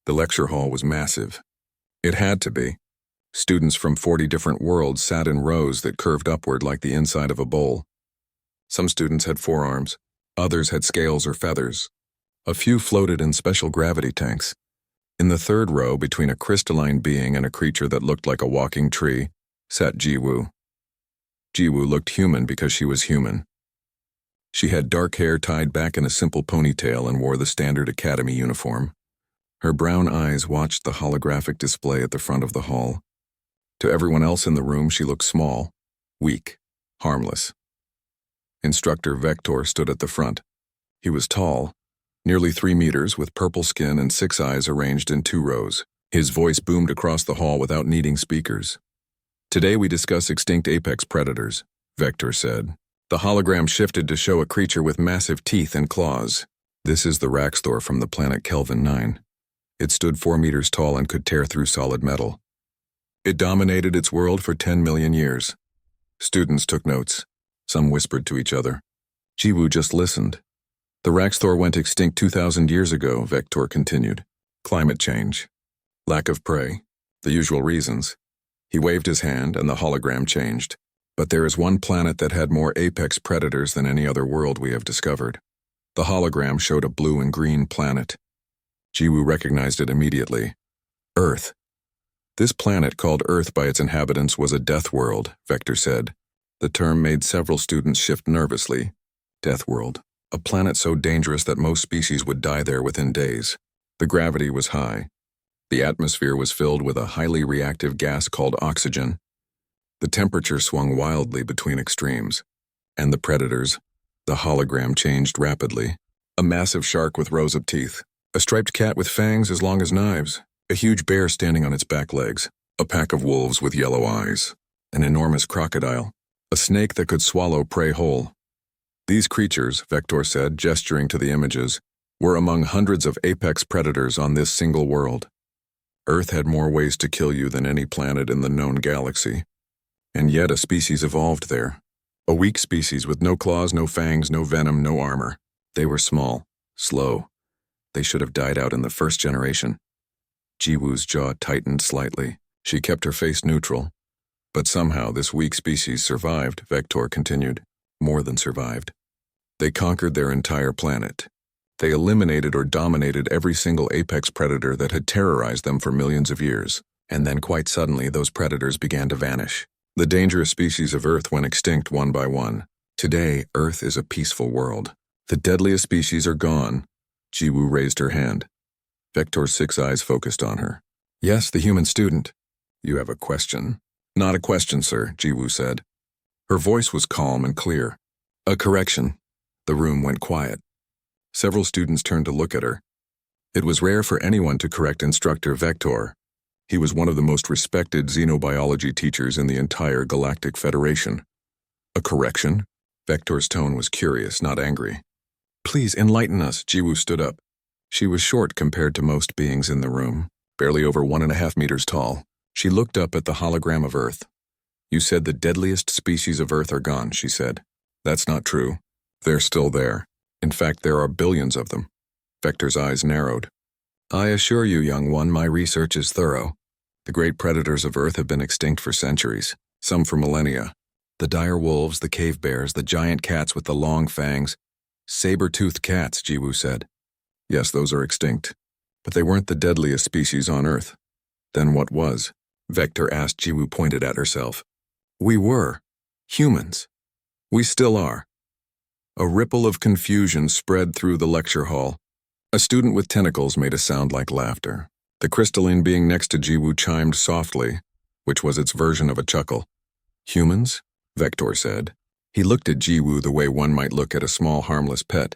The lecture hall was massive. It had to be. Students from 40 different worlds sat in rows that curved upward like the inside of a bowl. Some students had forearms, others had scales or feathers. A few floated in special gravity tanks. In the third row, between a crystalline being and a creature that looked like a walking tree, sat Jiwoo. Jiwoo looked human because she was human. She had dark hair tied back in a simple ponytail and wore the standard academy uniform. Her brown eyes watched the holographic display at the front of the hall. To everyone else in the room, she looked small, weak, harmless. Instructor Vector stood at the front. He was tall, nearly 3 meters, with purple skin and 6 eyes arranged in 2 rows. His voice boomed across the hall without needing speakers. "Today we discuss extinct apex predators," Vector said. The hologram shifted to show a creature with massive teeth and claws. "This is the Raxthor from the planet Kelvin 9. It stood 4 meters tall and could tear through solid metal. It dominated its world for 10 million years. Students took notes. Some whispered to each other. Jiwoo just listened. "The Raxthor went extinct 2,000 years ago," Vector continued. "Climate change. Lack of prey. The usual reasons." He waved his hand and the hologram changed. "But there is one planet that had more apex predators than any other world we have discovered." The hologram showed a blue and green planet. Jiwoo recognized it immediately. Earth. This planet, called Earth by its inhabitants, was a death world, Vector said. The term made several students shift nervously. Death world. A planet so dangerous that most species would die there within days. The gravity was high. The atmosphere was filled with a highly reactive gas called oxygen. The temperature swung wildly between extremes. And the predators. The hologram changed rapidly. A massive shark with rows of teeth. A striped cat with fangs as long as knives. A huge bear standing on its back legs. A pack of wolves with yellow eyes. An enormous crocodile. A snake that could swallow prey whole. These creatures, Vector said, gesturing to the images, were among hundreds of apex predators on this single world. Earth had more ways to kill you than any planet in the known galaxy. And yet a species evolved there. A weak species with no claws, no fangs, no venom, no armor. They were small, slow. They should have died out in the first generation. Jiwoo's jaw tightened slightly. She kept her face neutral. But somehow this weak species survived, Vector continued. More than survived. They conquered their entire planet. They eliminated or dominated every single apex predator that had terrorized them for millions of years. And then quite suddenly those predators began to vanish. The dangerous species of Earth went extinct one by one. Today, Earth is a peaceful world. The deadliest species are gone. Jiwoo raised her hand. Vector's 6 eyes focused on her. "Yes, the human student." "You have a question?" "Not a question, sir," Jiwoo said. Her voice was calm and clear. "A correction." The room went quiet. Several students turned to look at her. It was rare for anyone to correct Instructor Vector. He was one of the most respected xenobiology teachers in the entire Galactic Federation. "A correction?" Vector's tone was curious, not angry. "Please enlighten us." Jiwoo stood up. She was short compared to most beings in the room, barely over 1.5 meters tall. She looked up at the hologram of Earth. "You said the deadliest species of Earth are gone," she said. "That's not true. They're still there. In fact, there are billions of them." Vector's eyes narrowed. "I assure you, young one, my research is thorough. The great predators of Earth have been extinct for centuries, some for millennia. The dire wolves, the cave bears, the giant cats with the long fangs. Saber-toothed cats," Jiwoo said. "Yes, those are extinct. But they weren't the deadliest species on Earth." "Then what was?" Vector asked. Jiwoo pointed at herself. "We were. Humans. We still are." A ripple of confusion spread through the lecture hall. A student with tentacles made a sound like laughter. The crystalline being next to Jiwoo chimed softly, which was its version of a chuckle. "Humans?" Vector said. He looked at Jiwoo the way one might look at a small harmless pet.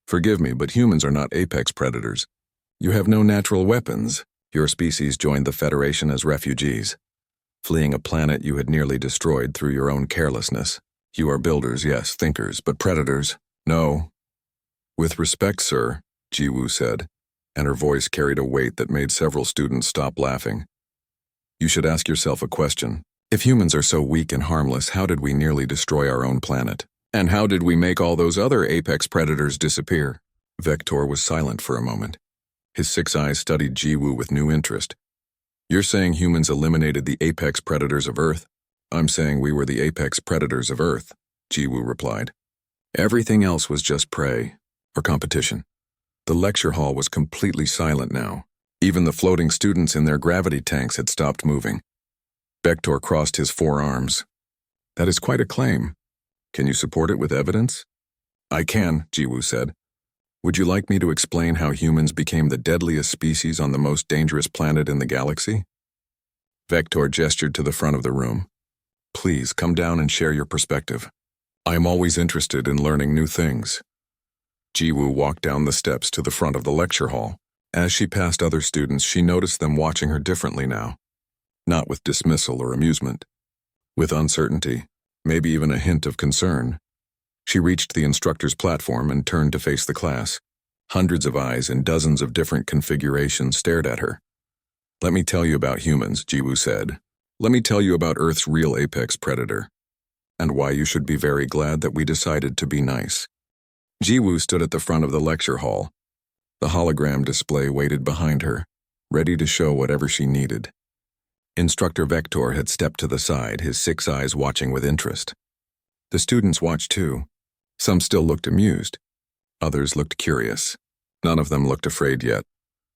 "Forgive me, but humans are not apex predators. You have no natural weapons. Your species joined the Federation as refugees, fleeing a planet you had nearly destroyed through your own carelessness. You are builders, yes, thinkers, but predators, no." "With respect, sir," Jiwoo said, and her voice carried a weight that made several students stop laughing. "You should ask yourself a question. If humans are so weak and harmless, how did we nearly destroy our own planet? And how did we make all those other apex predators disappear?" Vector was silent for a moment. His 6 eyes studied Jiwoo with new interest. You're saying humans eliminated the apex predators of Earth? I'm saying we were the apex predators of Earth, Jiwoo replied. Everything else was just prey, or competition. The lecture hall was completely silent now. Even the floating students in their gravity tanks had stopped moving. Vector crossed his forearms. That is quite a claim. Can you support it with evidence? I can, Jiwoo said. Would you like me to explain how humans became the deadliest species on the most dangerous planet in the galaxy? Vector gestured to the front of the room. Please come down and share your perspective. I am always interested in learning new things. Jiwoo walked down the steps to the front of the lecture hall. As she passed other students, she noticed them watching her differently now. Not with dismissal or amusement. With uncertainty, maybe even a hint of concern. She reached the instructor's platform and turned to face the class. Hundreds of eyes in dozens of different configurations stared at her. Let me tell you about humans, Jiwoo said. Let me tell you about Earth's real apex predator. And why you should be very glad that we decided to be nice. Jiwoo stood at the front of the lecture hall. The hologram display waited behind her, ready to show whatever she needed. Instructor Vector had stepped to the side, his 6 eyes watching with interest. The students watched too. Some still looked amused. Others looked curious. None of them looked afraid yet.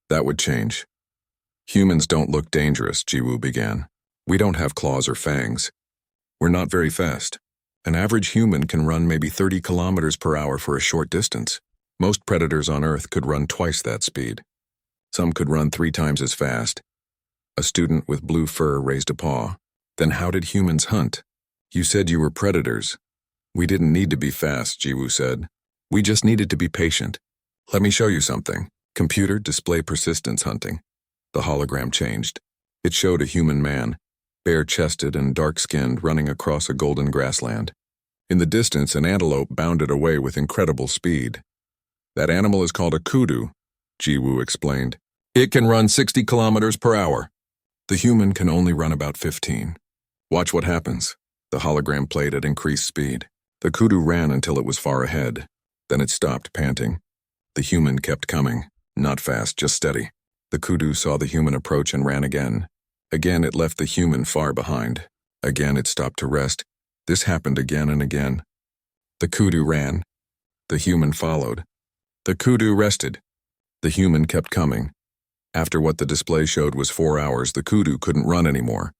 That would change. Humans don't look dangerous, Jiwoo began. We don't have claws or fangs. We're not very fast. An average human can run maybe 30 kilometers per hour for a short distance. Most predators on Earth could run twice that speed. Some could run 3 times as fast. A student with blue fur raised a paw. Then how did humans hunt? You said you were predators. We didn't need to be fast, Jiwoo said. We just needed to be patient. Let me show you something. Computer display persistence hunting. The hologram changed. It showed a human man, bare-chested and dark-skinned, running across a golden grassland. In the distance, an antelope bounded away with incredible speed. That animal is called a kudu, Jiwoo explained. It can run 60 kilometers per hour. The human can only run about 15. Watch what happens. The hologram played at increased speed. The kudu ran until it was far ahead. Then it stopped, panting. The human kept coming. Not fast, just steady. The kudu saw the human approach and ran again. Again, it left the human far behind. Again, it stopped to rest. This happened again and again. The kudu ran. The human followed. The kudu rested. The human kept coming. After what the display showed was 4 hours, the kudu couldn't run anymore.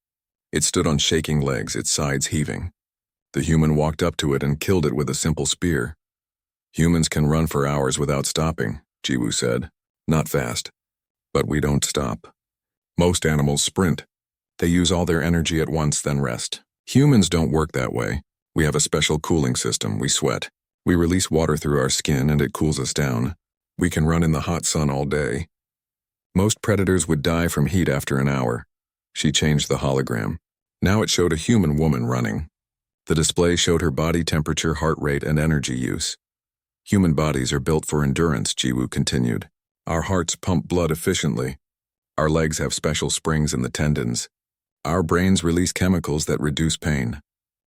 It stood on shaking legs, its sides heaving. The human walked up to it and killed it with a simple spear. Humans can run for hours without stopping, Jiwoo said. Not fast. But we don't stop. Most animals sprint. They use all their energy at once, then rest. Humans don't work that way. We have a special cooling system. We sweat. We release water through our skin and it cools us down. We can run in the hot sun all day. Most predators would die from heat after an hour. She changed the hologram. Now it showed a human woman running. The display showed her body temperature, heart rate, and energy use. Human bodies are built for endurance, Jiwoo continued. Our hearts pump blood efficiently. Our legs have special springs in the tendons. Our brains release chemicals that reduce pain.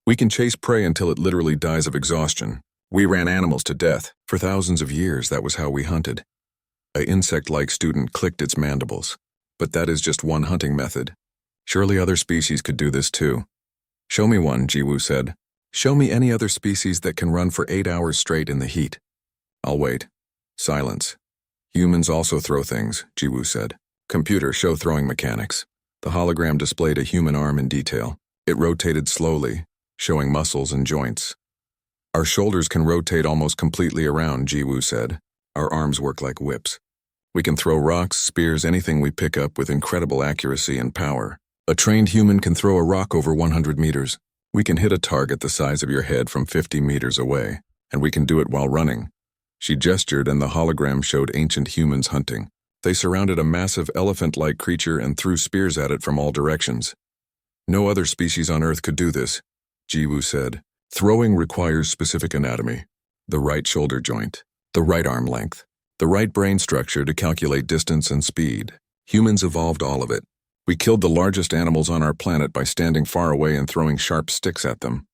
We can chase prey until it literally dies of exhaustion. We ran animals to death. For thousands of years, that was how we hunted. An insect-like student clicked its mandibles. But that is just one hunting method. Surely other species could do this too. Show me one, Jiwoo said. Show me any other species that can run for 8 hours straight in the heat. I'll wait. Silence. Humans also throw things, Jiwoo said. Computer, show throwing mechanics. The hologram displayed a human arm in detail. It rotated slowly, showing muscles and joints. Our shoulders can rotate almost completely around, Jiwoo said. Our arms work like whips. We can throw rocks, spears, anything we pick up with incredible accuracy and power. A trained human can throw a rock over 100 meters. We can hit a target the size of your head from 50 meters away, and we can do it while running. She gestured and the hologram showed ancient humans hunting. They surrounded a massive elephant-like creature and threw spears at it from all directions. No other species on Earth could do this, Jiwoo said. Throwing requires specific anatomy. The right shoulder joint, the right arm length, the right brain structure to calculate distance and speed. Humans evolved all of it. We killed the largest animals on our planet by standing far away and throwing sharp sticks at them.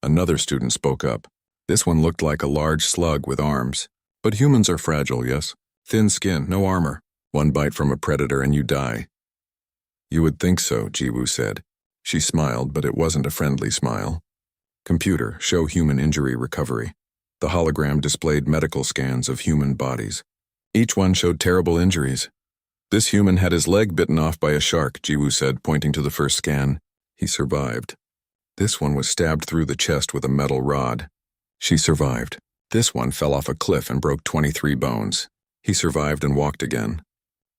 Another student spoke up. This one looked like a large slug with arms. But humans are fragile, yes? Thin skin, no armor. One bite from a predator and you die. You would think so, Jiwoo said. She smiled, but it wasn't a friendly smile. Computer, show human injury recovery. The hologram displayed medical scans of human bodies. Each one showed terrible injuries. This human had his leg bitten off by a shark, Jiwoo said, pointing to the first scan. He survived. This one was stabbed through the chest with a metal rod. She survived. This one fell off a cliff and broke 23 bones. He survived and walked again.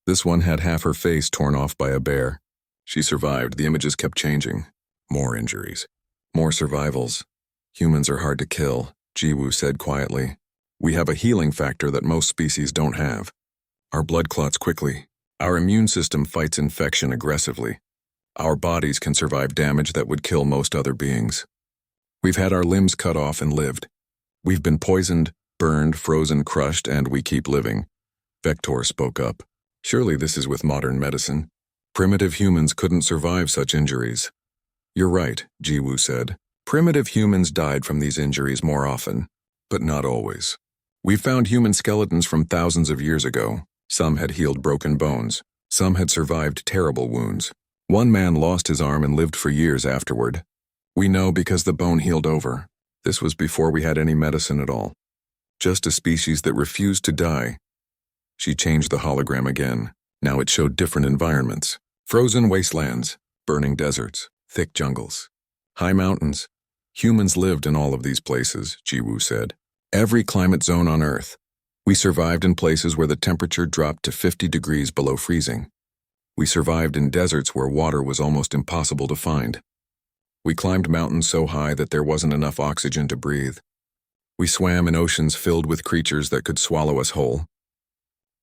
This one had half her face torn off by a bear. She survived. The images kept changing. More injuries. More survivals. Humans are hard to kill, Jiwoo said quietly. We have a healing factor that most species don't have. Our blood clots quickly. Our immune system fights infection aggressively. Our bodies can survive damage that would kill most other beings. We've had our limbs cut off and lived. We've been poisoned, burned, frozen, crushed, and we keep living. Vector spoke up. Surely this is with modern medicine. Primitive humans couldn't survive such injuries. You're right, Jiwoo said. Primitive humans died from these injuries more often, but not always. We found human skeletons from thousands of years ago. Some had healed broken bones. Some had survived terrible wounds. One man lost his arm and lived for years afterward. We know because the bone healed over. This was before we had any medicine at all. Just a species that refused to die. She changed the hologram again. Now it showed different environments. Frozen wastelands, burning deserts, thick jungles, high mountains. Humans lived in all of these places, Jiwoo said. Every climate zone on Earth. We survived in places where the temperature dropped to 50 degrees below freezing. We survived in deserts where water was almost impossible to find. We climbed mountains so high that there wasn't enough oxygen to breathe. We swam in oceans filled with creatures that could swallow us whole.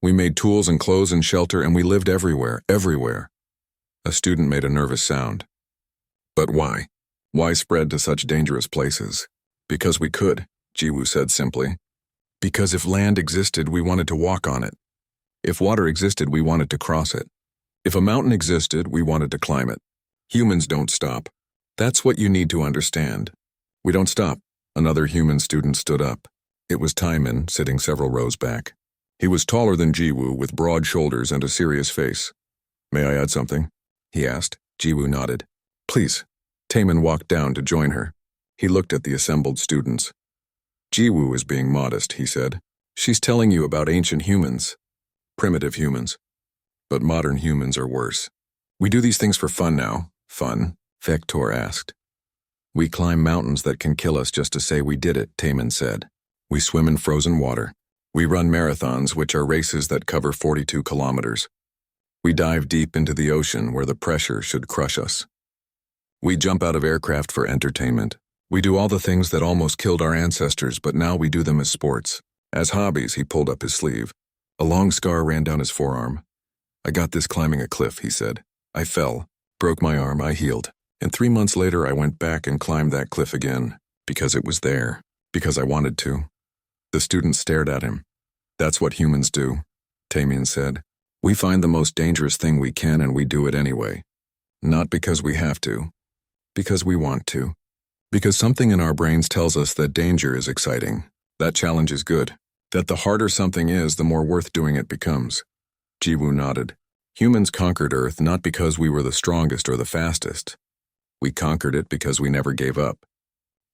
We made tools and clothes and shelter, and we lived everywhere, everywhere. A student made a nervous sound. But why? Why spread to such dangerous places? Because we could, Jiwoo said simply. Because if land existed, we wanted to walk on it. If water existed, we wanted to cross it. If a mountain existed, we wanted to climb it. Humans don't stop. That's what you need to understand. We don't stop. Another human student stood up. It was Taemin, sitting several rows back. He was taller than Jiwoo, with broad shoulders and a serious face. May I add something? He asked. Jiwoo nodded. Please. Taemin walked down to join her. He looked at the assembled students. Jiwoo is being modest, he said. She's telling you about ancient humans. Primitive humans. But modern humans are worse. We do these things for fun now. Fun? Vector asked. We climb mountains that can kill us just to say we did it, Taemin said. We swim in frozen water. We run marathons, which are races that cover 42 kilometers. We dive deep into the ocean where the pressure should crush us. We jump out of aircraft for entertainment. We do all the things that almost killed our ancestors, but now we do them as sports. As hobbies, he pulled up his sleeve. A long scar ran down his forearm. I got this climbing a cliff, he said. I fell, broke my arm, I healed. And 3 months later, I went back and climbed that cliff again, because it was there, because I wanted to. The student stared at him. That's what humans do, Taemin said. We find the most dangerous thing we can and we do it anyway. Not because we have to, because we want to. Because something in our brains tells us that danger is exciting, that challenge is good, that the harder something is, the more worth doing it becomes. Jiwoo nodded. Humans conquered Earth not because we were the strongest or the fastest. We conquered it because we never gave up.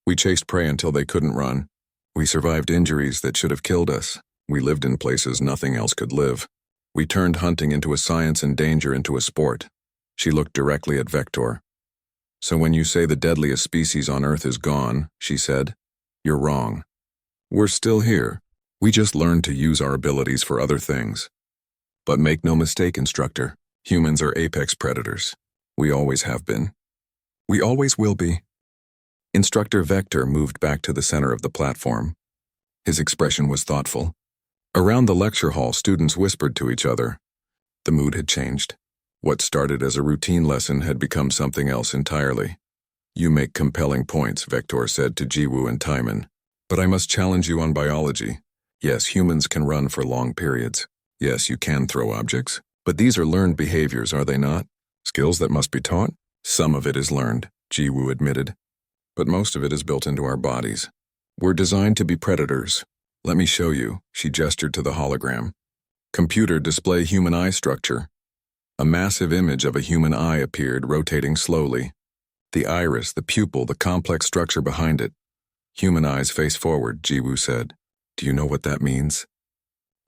We chased prey until they couldn't run. We survived injuries that should have killed us. We lived in places nothing else could live. We turned hunting into a science and danger into a sport. She looked directly at Vector. So when you say the deadliest species on Earth is gone, she said, you're wrong. We're still here. We just learned to use our abilities for other things. But make no mistake, Instructor, humans are apex predators. We always have been. We always will be. Instructor Vector moved back to the center of the platform. His expression was thoughtful. Around the lecture hall, students whispered to each other. The mood had changed. What started as a routine lesson had become something else entirely. You make compelling points, Vector said to Jiwoo and Taemin. But I must challenge you on biology. Yes, humans can run for long periods. Yes, you can throw objects. But these are learned behaviors, are they not? Skills that must be taught? Some of it is learned, Jiwoo admitted. But most of it is built into our bodies. We're designed to be predators. Let me show you, she gestured to the hologram. Computer display human eye structure. A massive image of a human eye appeared, rotating slowly. The iris, the pupil, the complex structure behind it. Human eyes face forward, Jiwoo said. Do you know what that means?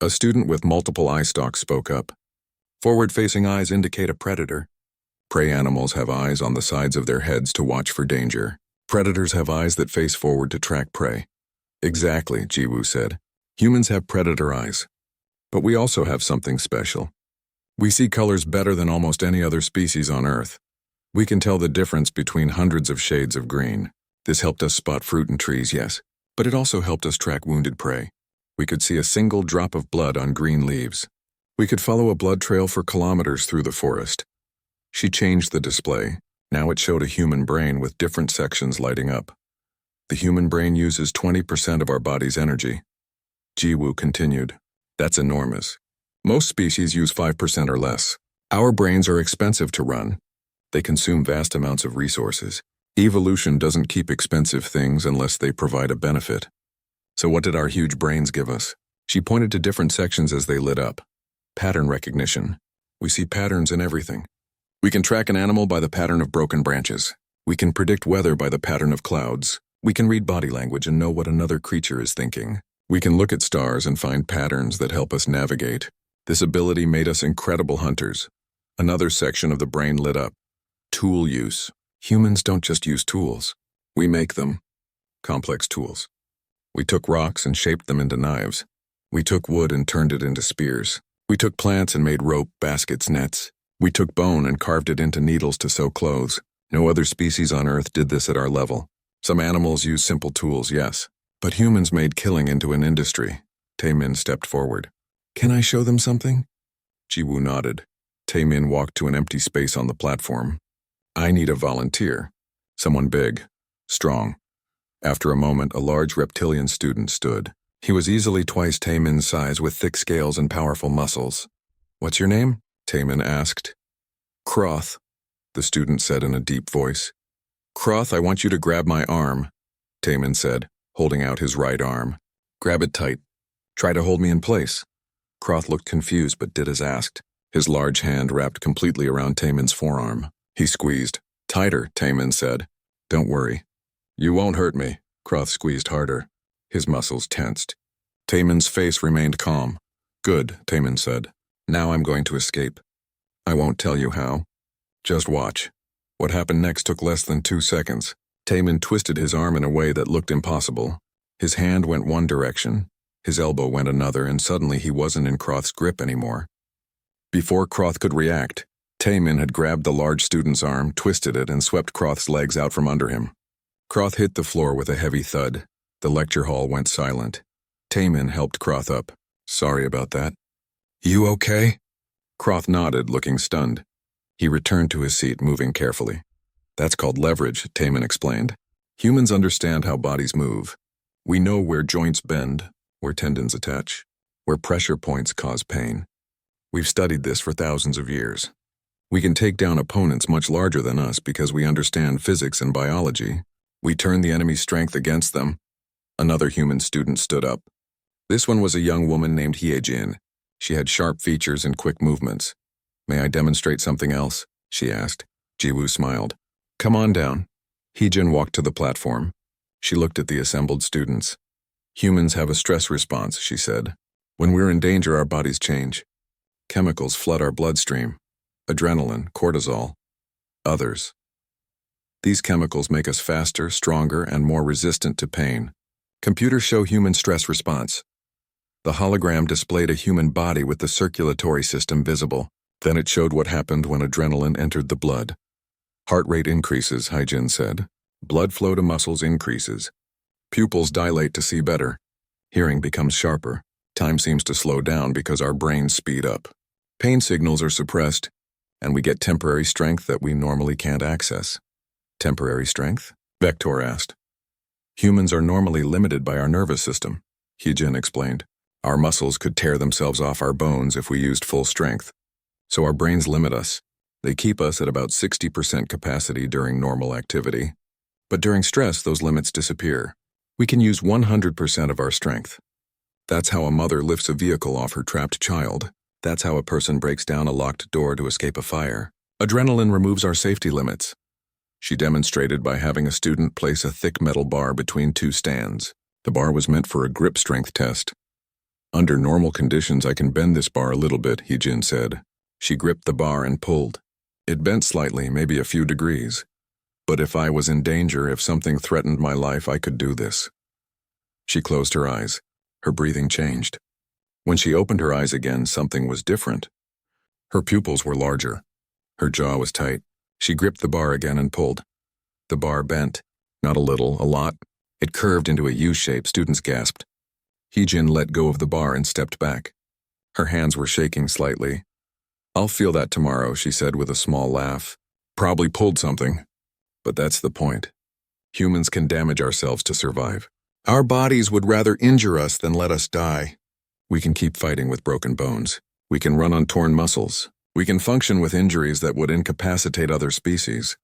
A student with multiple eye stalks spoke up. Forward-facing eyes indicate a predator. Prey animals have eyes on the sides of their heads to watch for danger. Predators have eyes that face forward to track prey. Exactly, Jiwoo said. Humans have predator eyes. But we also have something special. We see colors better than almost any other species on Earth. We can tell the difference between hundreds of shades of green. This helped us spot fruit and trees, yes, but it also helped us track wounded prey. We could see a single drop of blood on green leaves. We could follow a blood trail for kilometers through the forest. She changed the display. Now it showed a human brain with different sections lighting up. The human brain uses 20% of our body's energy. Jiwoo continued. That's enormous. Most species use 5% or less. Our brains are expensive to run. They consume vast amounts of resources. Evolution doesn't keep expensive things unless they provide a benefit. So what did our huge brains give us? She pointed to different sections as they lit up. Pattern recognition. We see patterns in everything. We can track an animal by the pattern of broken branches. We can predict weather by the pattern of clouds. We can read body language and know what another creature is thinking. We can look at stars and find patterns that help us navigate. This ability made us incredible hunters. Another section of the brain lit up. Tool use. Humans don't just use tools. We make them. Complex tools. We took rocks and shaped them into knives. We took wood and turned it into spears. We took plants and made rope, baskets, nets. We took bone and carved it into needles to sew clothes. No other species on Earth did this at our level. Some animals use simple tools, yes. But humans made killing into an industry. Taemin stepped forward. Can I show them something? Jiwoo nodded. Taemin walked to an empty space on the platform. I need a volunteer. Someone big. Strong. After a moment, a large reptilian student stood. He was easily twice Taemin's size with thick scales and powerful muscles. What's your name? Taemin asked. Kroth, the student said in a deep voice. Kroth, I want you to grab my arm, Taemin said, holding out his right arm. Grab it tight. Try to hold me in place. Kroth looked confused but did as asked. His large hand wrapped completely around Taemin's forearm. He squeezed. Tighter, Taemin said. Don't worry. You won't hurt me. Kroth squeezed harder. His muscles tensed. Taemin's face remained calm. Good, Taemin said. Now I'm going to escape. I won't tell you how. Just watch. What happened next took less than 2 seconds. Taemin twisted his arm in a way that looked impossible. His hand went one direction. His elbow went another, and suddenly he wasn't in Kroth's grip anymore. Before Kroth could react, Taemin had grabbed the large student's arm, twisted it, and swept Kroth's legs out from under him. Kroth hit the floor with a heavy thud. The lecture hall went silent. Taemin helped Kroth up. Sorry about that. You okay? Kroth nodded, looking stunned. He returned to his seat, moving carefully. That's called leverage, Taemin explained. Humans understand how bodies move. We know where joints bend, where tendons attach, where pressure points cause pain. We've studied this for thousands of years. We can take down opponents much larger than us because we understand physics and biology. We turn the enemy's strength against them. Another human student stood up. This one was a young woman named Hyejin. She had sharp features and quick movements. May I demonstrate something else? She asked. Jiwoo smiled. Come on down. Hyejin walked to the platform. She looked at the assembled students. Humans have a stress response, she said. When we're in danger, our bodies change. Chemicals flood our bloodstream. Adrenaline, cortisol, others. These chemicals make us faster, stronger, and more resistant to pain. Computers show human stress response. The hologram displayed a human body with the circulatory system visible. Then it showed what happened when adrenaline entered the blood. Heart rate increases, Hyejin said. Blood flow to muscles increases. Pupils dilate to see better. Hearing becomes sharper. Time seems to slow down because our brains speed up. Pain signals are suppressed, and we get temporary strength that we normally can't access. Temporary strength? Vector asked. Humans are normally limited by our nervous system, Hyejin explained. Our muscles could tear themselves off our bones if we used full strength. So our brains limit us. They keep us at about 60% capacity during normal activity. But during stress, those limits disappear. We can use 100% of our strength. That's how a mother lifts a vehicle off her trapped child. That's how a person breaks down a locked door to escape a fire. Adrenaline removes our safety limits. She demonstrated by having a student place a thick metal bar between two stands. The bar was meant for a grip strength test. Under normal conditions, I can bend this bar a little bit, Heejin said. She gripped the bar and pulled. It bent slightly, maybe a few degrees. But if I was in danger, if something threatened my life, I could do this. She closed her eyes. Her breathing changed. When she opened her eyes again, something was different. Her pupils were larger. Her jaw was tight. She gripped the bar again and pulled. The bar bent. Not a little, a lot. It curved into a U shape. Students gasped. Heejin let go of the bar and stepped back. Her hands were shaking slightly. I'll feel that tomorrow, she said with a small laugh. Probably pulled something. But that's the point. Humans can damage ourselves to survive. Our bodies would rather injure us than let us die. We can keep fighting with broken bones. We can run on torn muscles. We can function with injuries that would incapacitate other species.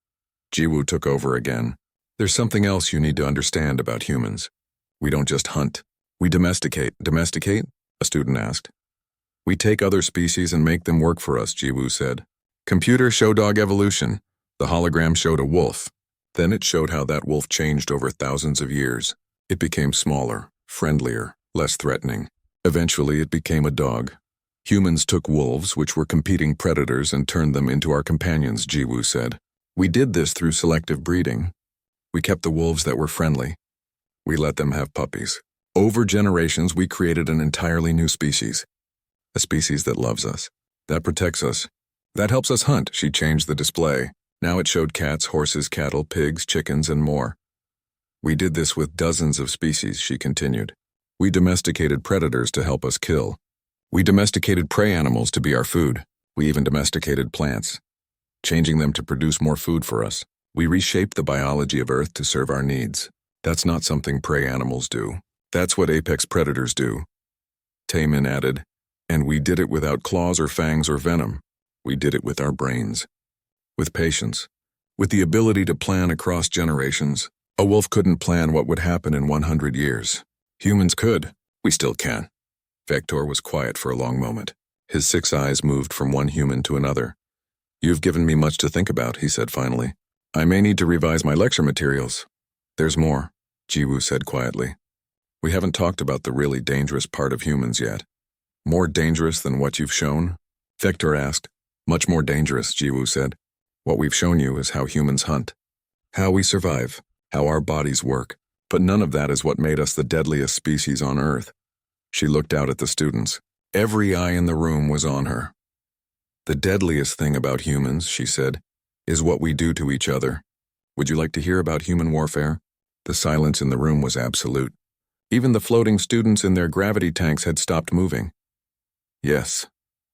Jiwoo took over again. There's something else you need to understand about humans. We don't just hunt. We domesticate. Domesticate? A student asked. We take other species and make them work for us, Jiwoo said. Computer show dog evolution. The hologram showed a wolf. Then it showed how that wolf changed over thousands of years. It became smaller, friendlier, less threatening. Eventually, it became a dog. Humans took wolves, which were competing predators, and turned them into our companions, Jiwoo said. We did this through selective breeding. We kept the wolves that were friendly. We let them have puppies. Over generations, we created an entirely new species. A species that loves us, that protects us, that helps us hunt. She changed the display. Now it showed cats, horses, cattle, pigs, chickens, and more. We did this with dozens of species, she continued. We domesticated predators to help us kill. We domesticated prey animals to be our food. We even domesticated plants, changing them to produce more food for us. We reshaped the biology of Earth to serve our needs. That's not something prey animals do. That's what apex predators do. Taemin added, and we did it without claws or fangs or venom. We did it with our brains. With patience. With the ability to plan across generations. A wolf couldn't plan what would happen in 100 years. Humans could. We still can. Vector was quiet for a long moment. His 6 eyes moved from one human to another. You've given me much to think about, he said finally. I may need to revise my lecture materials. There's more, Jiwoo said quietly. We haven't talked about the really dangerous part of humans yet. More dangerous than what you've shown? Vector asked. Much more dangerous, Jiwoo said. What we've shown you is how humans hunt. How we survive. How our bodies work. But none of that is what made us the deadliest species on Earth. She looked out at the students. Every eye in the room was on her. The deadliest thing about humans, she said, is what we do to each other. Would you like to hear about human warfare? The silence in the room was absolute. Even the floating students in their gravity tanks had stopped moving. Yes,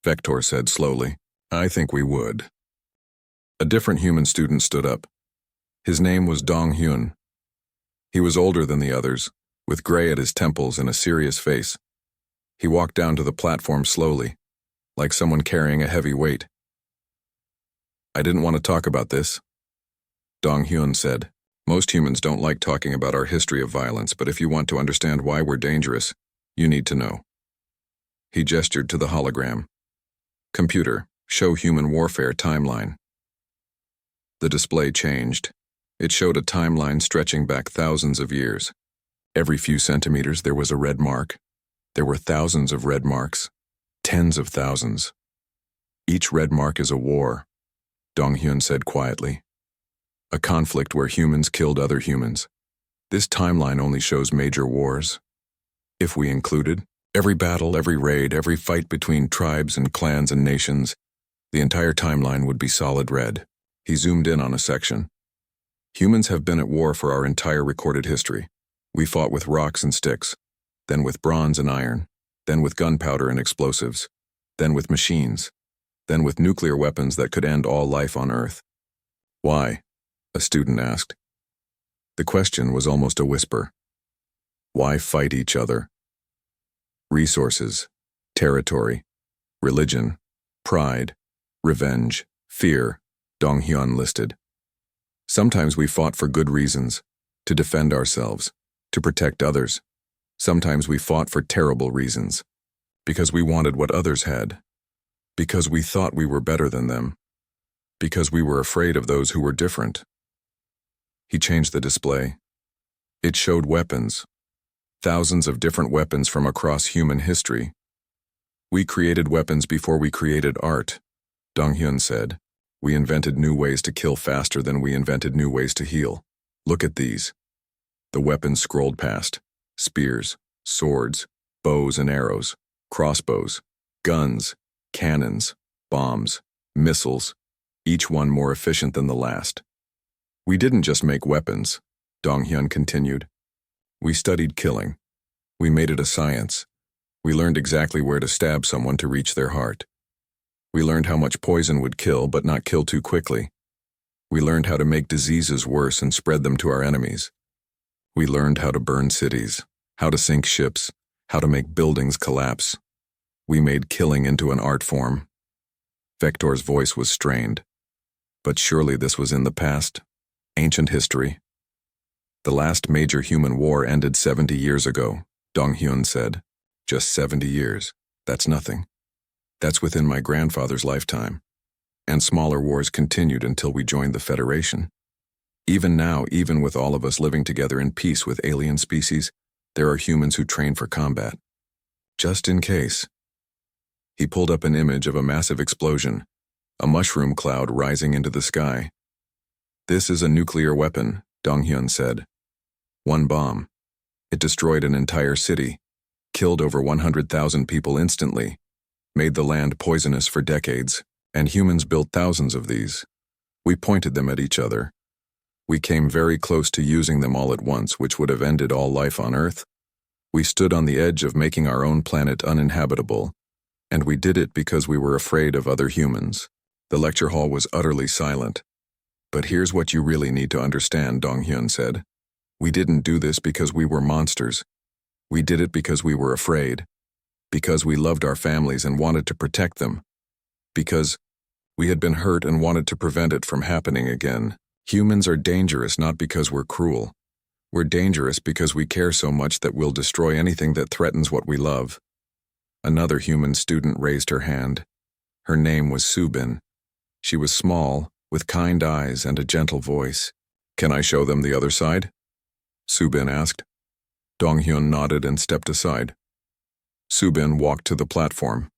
Vector said slowly. I think we would. A different human student stood up. His name was Dong-hyun. He was older than the others, with gray at his temples and a serious face. He walked down to the platform slowly, like someone carrying a heavy weight. I didn't want to talk about this, Dong-hyun said. Most humans don't like talking about our history of violence, but if you want to understand why we're dangerous, you need to know. He gestured to the hologram. Computer, show human warfare timeline. The display changed. It showed a timeline stretching back thousands of years. Every few centimeters there was a red mark. There were thousands of red marks. Tens of thousands. Each red mark is a war, Dong-hyun said quietly. A conflict where humans killed other humans. This timeline only shows major wars. If we included every battle, every raid, every fight between tribes and clans and nations, the entire timeline would be solid red. He zoomed in on a section. Humans have been at war for our entire recorded history. We fought with rocks and sticks, then with bronze and iron, then with gunpowder and explosives, then with machines, then with nuclear weapons that could end all life on Earth. Why? A student asked. The question was almost a whisper. Why fight each other? Resources, territory, religion, pride, revenge, fear, Dong-hyun listed. Sometimes we fought for good reasons, to defend ourselves, to protect others. Sometimes we fought for terrible reasons, because we wanted what others had. Because we thought we were better than them. Because we were afraid of those who were different. He changed the display. It showed weapons. Thousands of different weapons from across human history. We created weapons before we created art, Dong-hyun said. We invented new ways to kill faster than we invented new ways to heal. Look at these. The weapons scrolled past. Spears, swords, bows and arrows, crossbows, guns, cannons, bombs, missiles, each one more efficient than the last. We didn't just make weapons, Dong-hyun continued. We studied killing. We made it a science. We learned exactly where to stab someone to reach their heart. We learned how much poison would kill but not kill too quickly. We learned how to make diseases worse and spread them to our enemies. We learned how to burn cities, how to sink ships, how to make buildings collapse. We made killing into an art form. Vector's voice was strained. But surely this was in the past, ancient history. The last major human war ended 70 years ago, Dong-hyun said. Just 70 years. That's nothing. That's within my grandfather's lifetime. And smaller wars continued until we joined the Federation. Even now, even with all of us living together in peace with alien species, there are humans who train for combat. Just in case. He pulled up an image of a massive explosion, a mushroom cloud rising into the sky. This is a nuclear weapon, Dong-hyun said. One bomb. It destroyed an entire city, killed over 100,000 people instantly, made the land poisonous for decades, and humans built thousands of these. We pointed them at each other. We came very close to using them all at once, which would have ended all life on Earth. We stood on the edge of making our own planet uninhabitable, and we did it because we were afraid of other humans. The lecture hall was utterly silent. But here's what you really need to understand, Dong-hyun said. We didn't do this because we were monsters. We did it because we were afraid. Because we loved our families and wanted to protect them. Because we had been hurt and wanted to prevent it from happening again. Humans are dangerous not because we're cruel. We're dangerous because we care so much that we'll destroy anything that threatens what we love. Another human student raised her hand. Her name was Subin. She was small, with kind eyes and a gentle voice. Can I show them the other side? Subin asked. Dong-hyun nodded and stepped aside. Subin walked to the platform.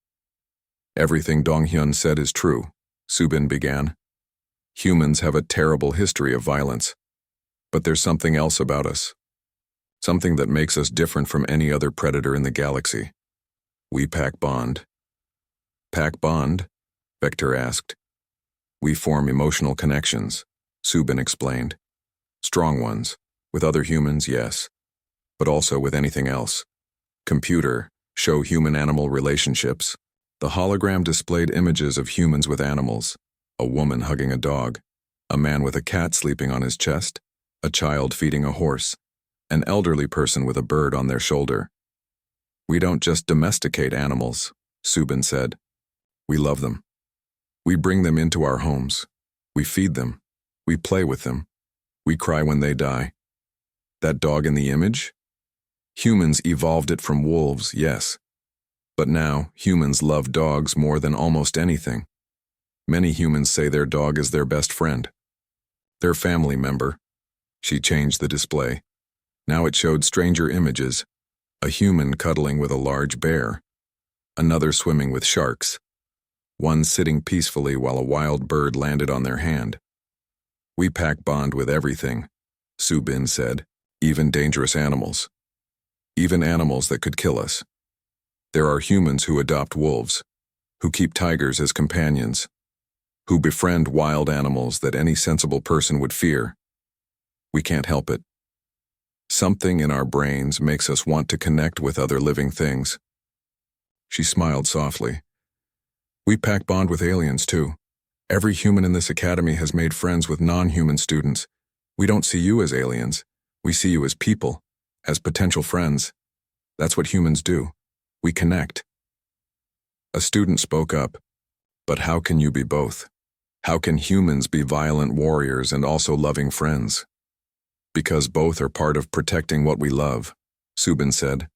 Everything Dong-hyun said is true, Subin began. Humans have a terrible history of violence. But there's something else about us. Something that makes us different from any other predator in the galaxy. We pack bond. Pack bond? Vector asked. We form emotional connections, Subin explained. Strong ones. With other humans, yes. But also with anything else. Computer, show human-animal relationships. The hologram displayed images of humans with animals. A woman hugging a dog. A man with a cat sleeping on his chest. A child feeding a horse. An elderly person with a bird on their shoulder. We don't just domesticate animals, Subin said. We love them. We bring them into our homes. We feed them. We play with them. We cry when they die. That dog in the image? Humans evolved it from wolves, yes. But now, humans love dogs more than almost anything. Many humans say their dog is their best friend. Their family member. She changed the display. Now it showed stranger images. A human cuddling with a large bear. Another swimming with sharks. One sitting peacefully while a wild bird landed on their hand. We pack bond with everything, Subin said, even dangerous animals. Even animals that could kill us. There are humans who adopt wolves, who keep tigers as companions, who befriend wild animals that any sensible person would fear. We can't help it. Something in our brains makes us want to connect with other living things. She smiled softly. We pack bond with aliens, too. Every human in this academy has made friends with non-human students. We don't see you as aliens. We see you as people, as potential friends. That's what humans do. We connect. A student spoke up. But how can you be both? How can humans be violent warriors and also loving friends? Because both are part of protecting what we love, Subin said.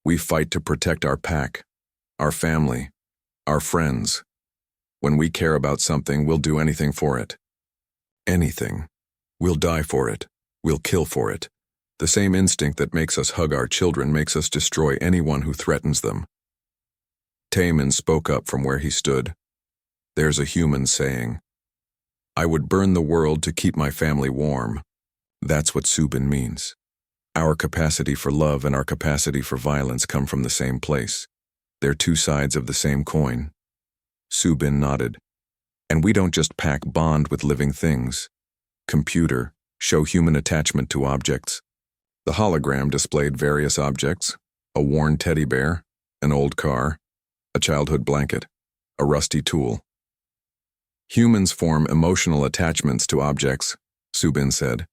We fight to protect our pack, our family, our friends. When we care about something, we'll do anything for it. Anything. We'll die for it. We'll kill for it. The same instinct that makes us hug our children makes us destroy anyone who threatens them. Taemin spoke up from where he stood. There's a human saying, "I would burn the world to keep my family warm." That's what Subin means. Our capacity for love and our capacity for violence come from the same place. They're two sides of the same coin. Subin nodded. And we don't just pack bond with living things. Computer, show human attachment to objects. The hologram displayed various objects: a worn teddy bear, an old car, a childhood blanket, a rusty tool. Humans form emotional attachments to objects, Subin said.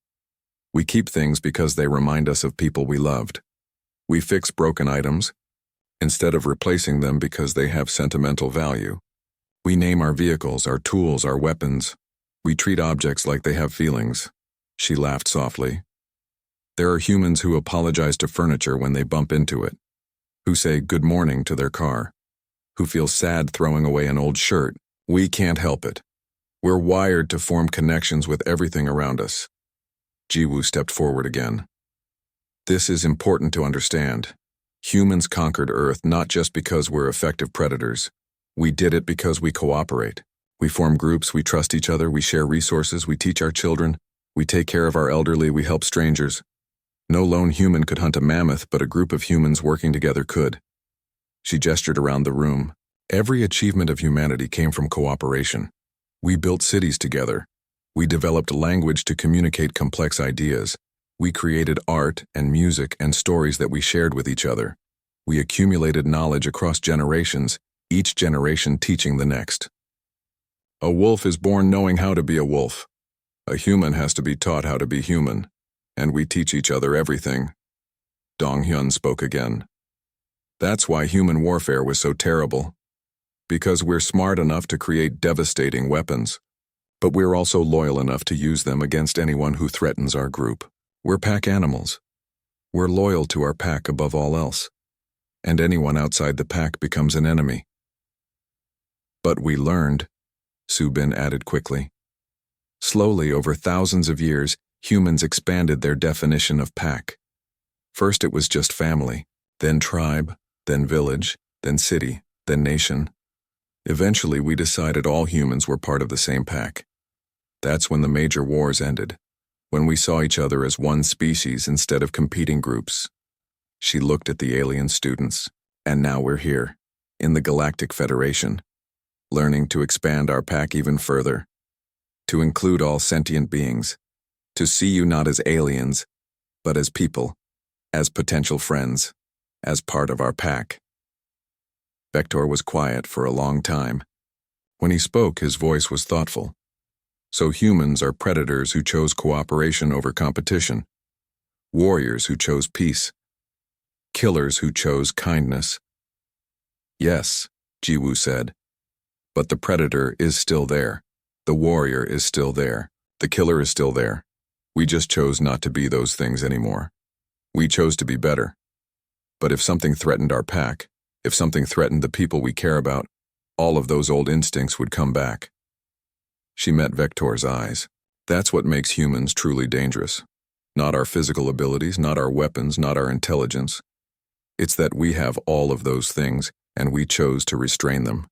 We keep things because they remind us of people we loved. We fix broken items instead of replacing them because they have sentimental value. We name our vehicles, our tools, our weapons. We treat objects like they have feelings. She laughed softly. There are humans who apologize to furniture when they bump into it, who say good morning to their car, who feel sad throwing away an old shirt. We can't help it. We're wired to form connections with everything around us. Jiwoo stepped forward again. This is important to understand. Humans conquered Earth not just because we're effective predators. We did it because we cooperate. We form groups, we trust each other, we share resources, we teach our children, we take care of our elderly, we help strangers. No lone human could hunt a mammoth, but a group of humans working together could. She gestured around the room. Every achievement of humanity came from cooperation. We built cities together. We developed language to communicate complex ideas. We created art and music and stories that we shared with each other. We accumulated knowledge across generations, each generation teaching the next. A wolf is born knowing how to be a wolf. A human has to be taught how to be human. And we teach each other everything. Dong-hyun spoke again. That's why human warfare was so terrible. Because we're smart enough to create devastating weapons. But we're also loyal enough to use them against anyone who threatens our group. We're pack animals. We're loyal to our pack above all else. And anyone outside the pack becomes an enemy. But we learned, Subin added quickly. Slowly, over thousands of years, humans expanded their definition of pack. First it was just family, then tribe, then village, then city, then nation. Eventually we decided all humans were part of the same pack. That's when the major wars ended, when we saw each other as one species instead of competing groups. She looked at the alien students, and now we're here, in the Galactic Federation, learning to expand our pack even further, to include all sentient beings, to see you not as aliens, but as people, as potential friends, as part of our pack. Vector was quiet for a long time. When he spoke, his voice was thoughtful. So humans are predators who chose cooperation over competition, warriors who chose peace, killers who chose kindness. Yes, Jiwoo said, but the predator is still there. The warrior is still there. The killer is still there. We just chose not to be those things anymore. We chose to be better. But if something threatened our pack, if something threatened the people we care about, all of those old instincts would come back. She met Vector's eyes. That's what makes humans truly dangerous. Not our physical abilities, not our weapons, not our intelligence. It's that we have all of those things, and we chose to restrain them.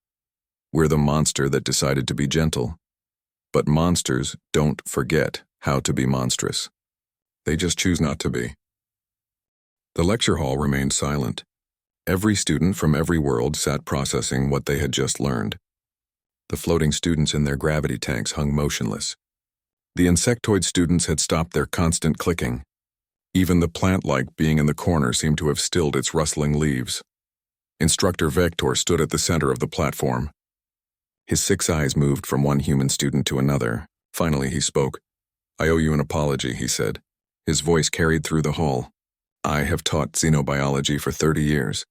We're the monster that decided to be gentle. But monsters don't forget how to be monstrous. They just choose not to be. The lecture hall remained silent. Every student from every world sat processing what they had just learned. The floating students in their gravity tanks hung motionless. The insectoid students had stopped their constant clicking. Even the plant-like being in the corner seemed to have stilled its rustling leaves. Instructor Vector stood at the center of the platform. His 6 eyes moved from one human student to another. Finally he spoke. "I owe you an apology," he said. His voice carried through the hall. "I have taught xenobiology for 30 years.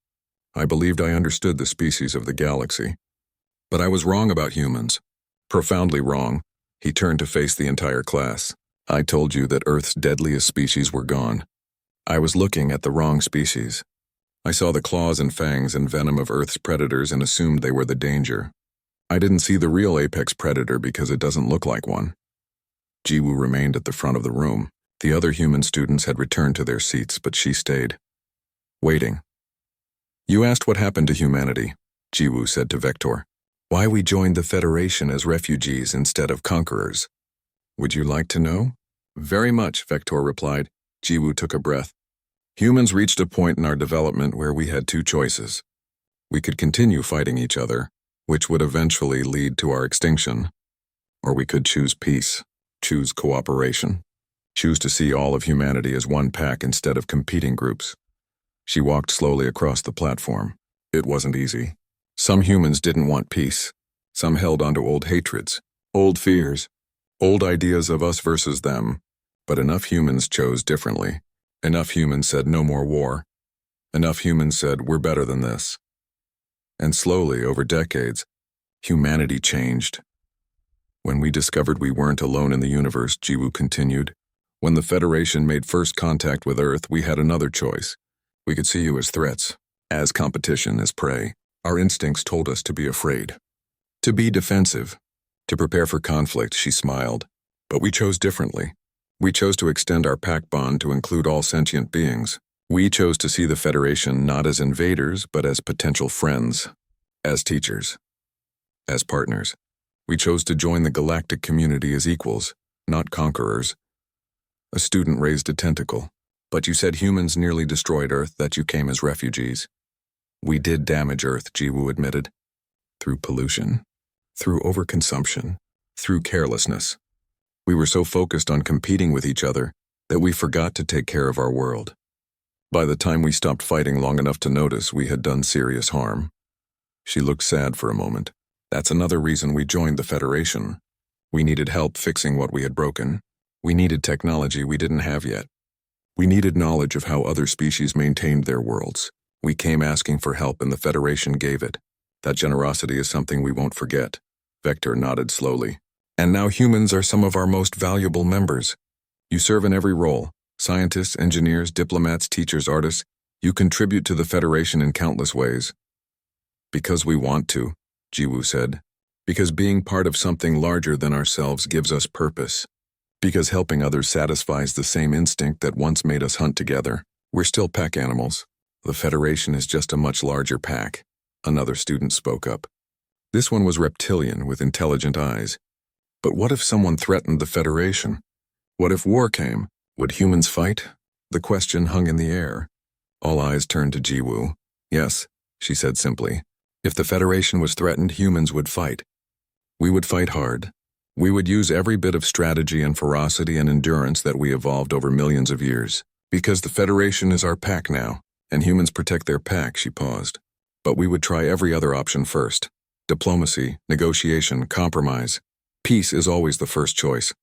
I believed I understood the species of the galaxy. But I was wrong about humans. Profoundly wrong." He turned to face the entire class. "I told you that Earth's deadliest species were gone. I was looking at the wrong species. I saw the claws and fangs and venom of Earth's predators and assumed they were the danger. I didn't see the real apex predator because it doesn't look like one. Jiwoo remained at the front of the room. The other human students had returned to their seats, but she stayed, waiting. You asked what happened to humanity, Jiwoo said to Vector. Why we joined the Federation as refugees instead of conquerors. Would you like to know? Very much, Vector replied. Jiwoo took a breath. Humans reached a point in our development where we had two choices. We could continue fighting each other, which would eventually lead to our extinction, or we could choose peace, choose cooperation, choose to see all of humanity as one pack instead of competing groups. She walked slowly across the platform. It wasn't easy. Some humans didn't want peace. Some held onto old hatreds, old fears, old ideas of us versus them. But enough humans chose differently. Enough humans said no more war. Enough humans said we're better than this. And slowly, over decades, humanity changed. When we discovered we weren't alone in the universe, Jiwoo continued, when the Federation made first contact with Earth, we had another choice. We could see you as threats, as competition, as prey. Our instincts told us to be afraid, to be defensive, to prepare for conflict. She smiled. But we chose differently. We chose to extend our pack bond to include all sentient beings. We chose to see the Federation not as invaders, but as potential friends, as teachers, as partners. We chose to join the galactic community as equals, not conquerors. A student raised a tentacle. But you said humans nearly destroyed Earth, that you came as refugees. We did damage Earth, Jiwoo admitted. Through pollution, through overconsumption, through carelessness. We were so focused on competing with each other that we forgot to take care of our world. By the time we stopped fighting long enough to notice, we had done serious harm. She looked sad for a moment. That's another reason we joined the Federation. We needed help fixing what we had broken. We needed technology we didn't have yet. We needed knowledge of how other species maintained their worlds. We came asking for help and the Federation gave it. That generosity is something we won't forget. Vector nodded slowly. And now humans are some of our most valuable members. You serve in every role. Scientists, engineers, diplomats, teachers, artists. You contribute to the Federation in countless ways. Because we want to, Jiwoo said. Because being part of something larger than ourselves gives us purpose. Because helping others satisfies the same instinct that once made us hunt together. We're still pack animals. The Federation is just a much larger pack. Another student spoke up. This one was reptilian with intelligent eyes. But what if someone threatened the Federation? What if war came? Would humans fight? The question hung in the air. All eyes turned to Jiwoo. Yes, she said simply. If the Federation was threatened, humans would fight. We would fight hard. We would use every bit of strategy and ferocity and endurance that we evolved over millions of years. Because the Federation is our pack now, and humans protect their pack, she paused. But we would try every other option first. Diplomacy, negotiation, compromise. Peace is always the first choice.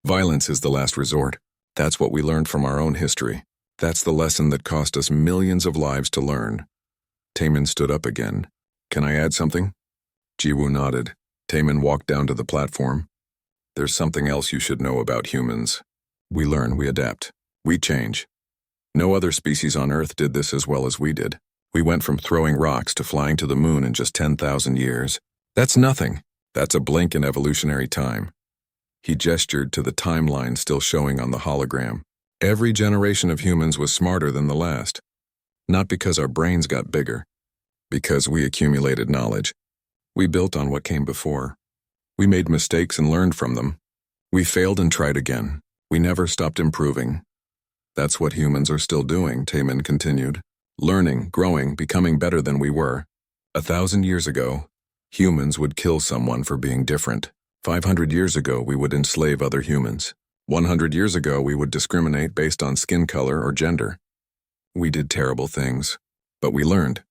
Violence is the last resort. That's what we learned from our own history. That's the lesson that cost us millions of lives to learn. Taemin stood up again. Can I add something? Jiwoo nodded. Taemin walked down to the platform. There's something else you should know about humans. We learn, we adapt, we change. No other species on Earth did this as well as we did. We went from throwing rocks to flying to the moon in just 10,000 years. That's nothing. That's a blink in evolutionary time. He gestured to the timeline still showing on the hologram. Every generation of humans was smarter than the last. Not because our brains got bigger. Because we accumulated knowledge. We built on what came before. We made mistakes and learned from them. We failed and tried again. We never stopped improving. That's what humans are still doing, Taemin continued. Learning, growing, becoming better than we were. 1,000 years ago, humans would kill someone for being different. 500 years ago, we would enslave other humans. 100 years ago, we would discriminate based on skin color or gender. We did terrible things, but we learned.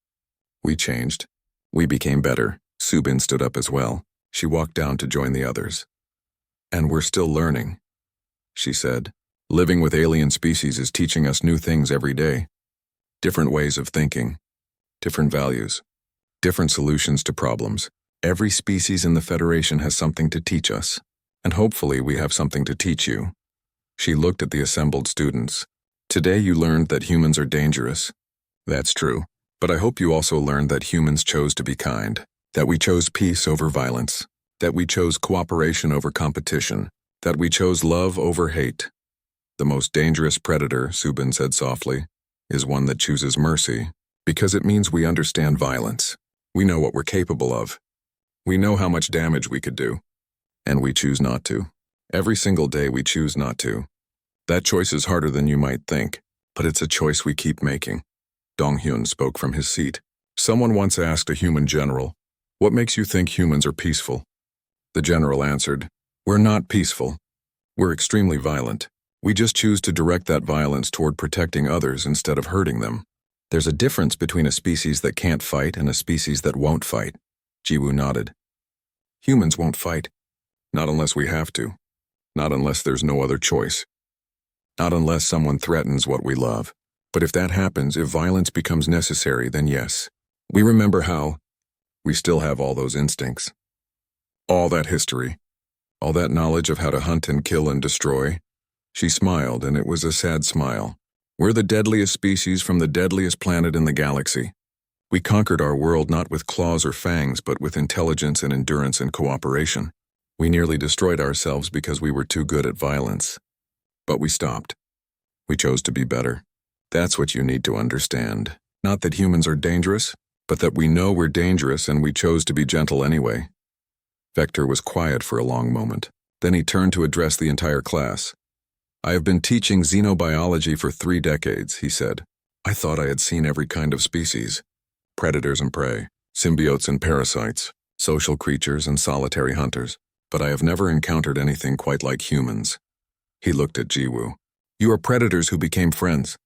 We changed. We became better. Subin stood up as well. She walked down to join the others. And we're still learning, she said. Living with alien species is teaching us new things every day. Different ways of thinking, different values, different solutions to problems. Every species in the Federation has something to teach us, and hopefully we have something to teach you. She looked at the assembled students. Today you learned that humans are dangerous. That's true, but I hope you also learned that humans chose to be kind. That we chose peace over violence. That we chose cooperation over competition. That we chose love over hate. The most dangerous predator, Subin said softly, is one that chooses mercy, because it means we understand violence. We know what we're capable of. We know how much damage we could do. And we choose not to. Every single day we choose not to. That choice is harder than you might think, but it's a choice we keep making. Dong-hyun spoke from his seat. Someone once asked a human general, "What makes you think humans are peaceful?" The general answered, "We're not peaceful. We're extremely violent. We just choose to direct that violence toward protecting others instead of hurting them. There's a difference between a species that can't fight and a species that won't fight." Jiwoo nodded. Humans won't fight. Not unless we have to. Not unless there's no other choice. Not unless someone threatens what we love. But if that happens, if violence becomes necessary, then yes. We remember how. We still have all those instincts. All that history. All that knowledge of how to hunt and kill and destroy. She smiled, and it was a sad smile. We're the deadliest species from the deadliest planet in the galaxy. We conquered our world not with claws or fangs, but with intelligence and endurance and cooperation. We nearly destroyed ourselves because we were too good at violence. But we stopped. We chose to be better. That's what you need to understand. Not that humans are dangerous, but that we know we're dangerous and we chose to be gentle anyway. Vector was quiet for a long moment. Then he turned to address the entire class. "I have been teaching xenobiology for 3 decades, he said. I thought I had seen every kind of species. Predators and prey, symbiotes and parasites, social creatures and solitary hunters. But I have never encountered anything quite like humans." He looked at Jiwoo. "You are predators who became friends.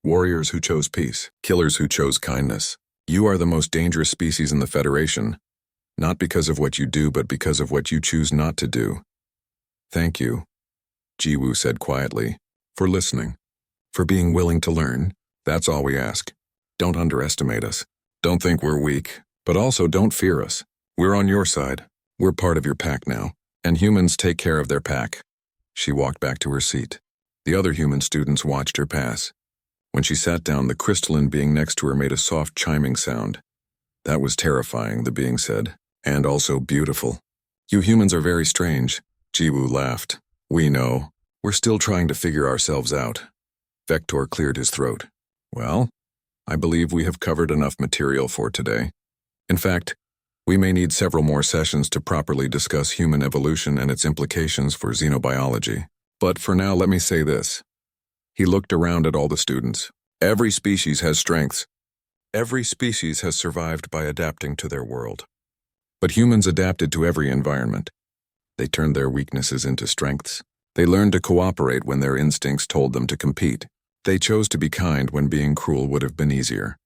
Warriors who chose peace. Killers who chose kindness. You are the most dangerous species in the Federation. Not because of what you do, but because of what you choose not to do." "Thank you," Jiwoo said quietly, "for listening. For being willing to learn. That's all we ask. Don't underestimate us. Don't think we're weak, but also don't fear us. We're on your side. We're part of your pack now, and humans take care of their pack." She walked back to her seat. The other human students watched her pass. When she sat down, the crystalline being next to her made a soft chiming sound. "That was terrifying," the being said, "and also beautiful." "You humans are very strange," Jiwoo laughed. "We know. We're still trying to figure ourselves out." Vector cleared his throat. "Well, I believe we have covered enough material for today. In fact, we may need several more sessions to properly discuss human evolution and its implications for xenobiology. But for now, let me say this." He looked around at all the students. "Every species has strengths. Every species has survived by adapting to their world. But humans adapted to every environment. They turned their weaknesses into strengths. They learned to cooperate when their instincts told them to compete. They chose to be kind when being cruel would have been easier.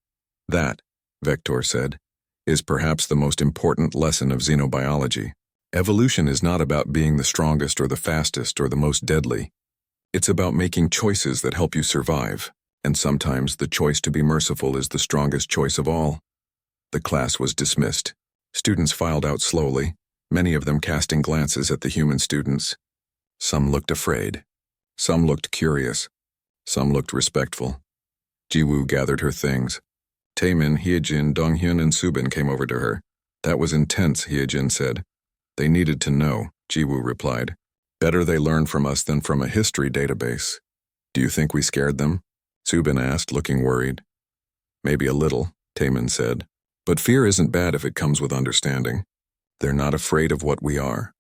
That," Vector said, "is perhaps the most important lesson of xenobiology. Evolution is not about being the strongest or the fastest or the most deadly. It's about making choices that help you survive, and sometimes the choice to be merciful is the strongest choice of all." The class was dismissed. Students filed out slowly, many of them casting glances at the human students. Some looked afraid. Some looked curious. Some looked respectful. Jiwoo gathered her things. Taemin, Hyejin, Donghyun, and Subin came over to her. "That was intense," Hyejin said. "They needed to know," Jiwoo replied. "Better they learn from us than from a history database." "Do you think we scared them?" Subin asked, looking worried. "Maybe a little," Taemin said. "But fear isn't bad if it comes with understanding. They're not afraid of what we are.